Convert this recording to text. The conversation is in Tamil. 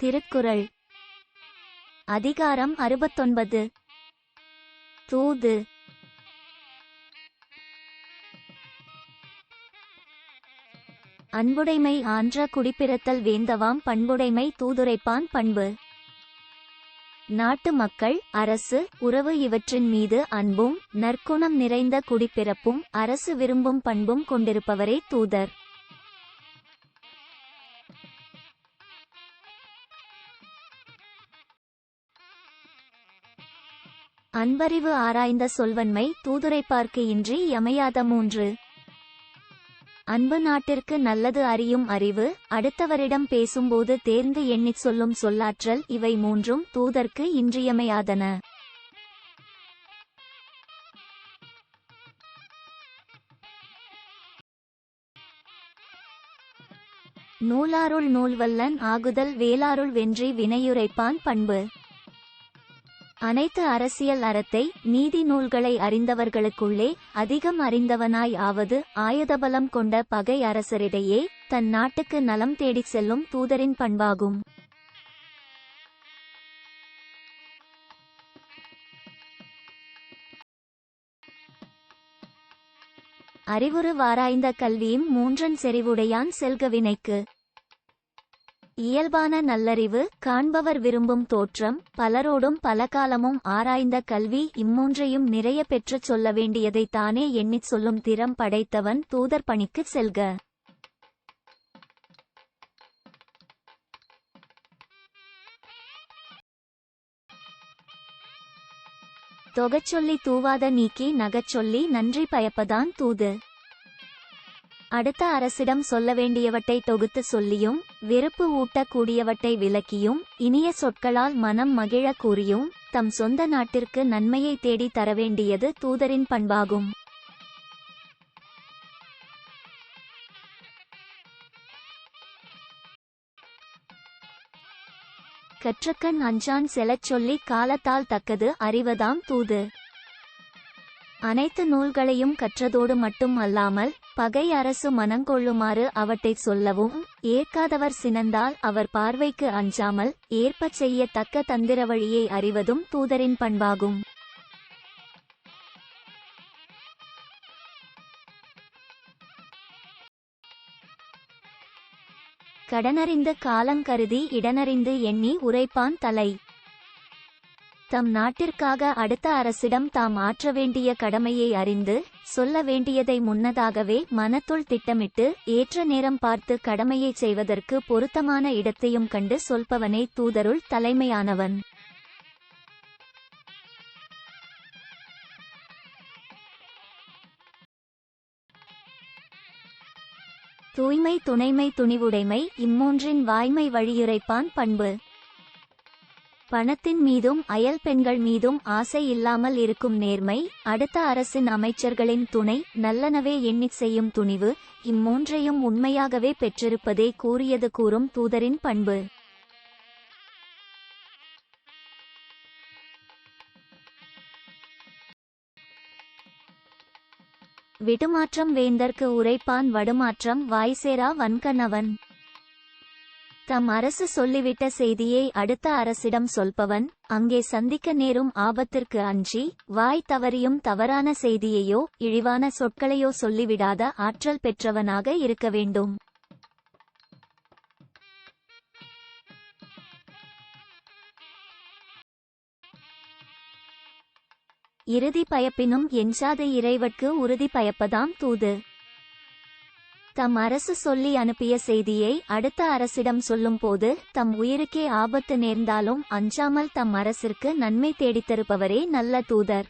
திருக்குறள் அதிகாரம் 69. தூது. அன்புடைமை ஆன்ற குடிப்பிறத்தல் வேந்தவாம் பண்புடைமை தூதுரைப்பான் பண்பு. நாட்டு மக்கள், அரசு, உறவு இவற்றின் மீது அன்பும் நற்குணம் நிறைந்த குடிப்பிறப்பும் அரசு விரும்பும் பண்பும் கொண்டிருப்பவரே தூதர். அன்பறிவு ஆராய்ந்த சொல்வன்மை தூதுரைப்பார்க்கு இன்றி யமையாத 3. அன்பு நாட்டிற்கு நல்லது அறியும் அறிவு, அடுத்தவரிடம் பேசும்போது தேர்ந்து எண்ணிச் சொல்லும் சொல்லாற்றல், இவை 3ம் தூதர்க்கு இன்றியமையாதன. நூலாருள் நூல்வல்லன் ஆகுதல் வேலாருள் வென்றி வினையுரைப்பான் பண்பு. அனைத்து அரசியல் அறத்தை, நீதி நூல்களை அறிந்தவர்களுக்குள்ளே அதிகம் அறிந்தவனாய் ஆவது ஆயுதபலம் கொண்ட பகை அரசரிடையே தன் நாட்டுக்கு நலம் தேடிச் செல்லும் தூதரின் பண்பாகும். அறிவுறு வாராய்ந்த கல்வியும் 3 செறிவுடையான் செல்க வினைக்கு. இயல்பான நல்லறிவு, காண்பவர் விரும்பும் தோற்றம், பலரோடும் பலகாலமும் ஆராய்ந்த கல்வி, இம்மூன்றையும் நிறைய பெற்றுச் சொல்ல வேண்டியதை தானே எண்ணிச் சொல்லும் திறம் படைத்தவன் தூதர் பணிக்குச் செல்க. தொகச்சொல்லி தூவாத நீக்கி நகச்சொல்லி நன்றி பயப்பதான் தூது. அடுத்த அரசிடம் சொல்ல வேண்டியவற்றை தொகுத்து சொல்லியும், வெறுப்பு ஊட்டக் கூடியவற்றை விலக்கியும், இனிய சொற்களால் மனம் மகிழ கூறியும், தம் சொந்த நாட்டிற்கு நன்மையை தேடி தரவேண்டியது தூதரின் பண்பாகும். கற்றக்கண் அஞ்சான் செலச் சொல்லி காலத்தால் தக்கது அறிவதாம் தூது. அனைத்து நூல்களையும் கற்றதோடு மட்டும் அல்லாமல், பகை அரசு மனங்கொள்ளுமாறு அவற்றைச் சொல்லவும், ஏற்காதவர் சினந்தால் அவர் பார்வைக்கு அஞ்சாமல் ஏற்பச் செய்ய தக்க தந்திர வழியை அறிவதும் தூதரின் பண்பாகும். கடனறிந்து காலங்கருதி இடனறிந்து எண்ணி உரைப்பான் தலை. தம் நாட்டிற்காக அடுத்த அரசிடம் தாம் ஆற்ற வேண்டிய கடமையை அறிந்து, சொல்ல வேண்டியதை முன்னதாகவே மனத்துள் திட்டமிட்டு, ஏற்ற நேரம் பார்த்து கடமையை செய்வதற்கு பொருத்தமான இடத்தையும் கண்டு சொல்பவனே தூதருள் தலைமையானவன். தூய்மை துணைமை துணிவுடைமை இம்மூன்றின் வாய்மை வழியுரைப்பான் பண்பு. பணத்தின் மீதும் அயல் பெண்கள் மீதும் ஆசை இல்லாமல் இருக்கும் நேர்மை, அடுத்த அரசின் அமைச்சர்களின் துணை, நல்லனவே எண்ணிச் செய்யும் துணிவு, இம்மூன்றையும் உண்மையாகவே பெற்றிருப்பதே கூறியது கூறும் தூதரின் பண்பு. விடுமாற்றம் வேந்தர்க்கு உரைப்பான் வடுமாற்றம் வாய்சேரா வன்கணவன். தம் அரசு சொல்லிவிட்ட செய்தியை அடுத்த அரசிடம் சொல்பவன், அங்கே சந்திக்க நேரும் ஆபத்திற்கு அஞ்சி, வாய் தவறியும் தவறான செய்தியையோ இழிவான சொற்களையோ சொல்லிவிடாத ஆற்றல் பெற்றவனாக இருக்க வேண்டும். இறுதி பயப்பினும் எஞ்சாது இறைவற்கு உறுதி பயப்பதாம் தூது. தம் அரசு சொல்லி அனுப்பிய செய்தியை அடுத்த அரசிடம் சொல்லும் போது, தம் உயிருக்கே ஆபத்து நேர்ந்தாலும் அஞ்சாமல் தம் அரசிற்கு நன்மை தேடித்தருப்பவரே நல்ல தூதர்.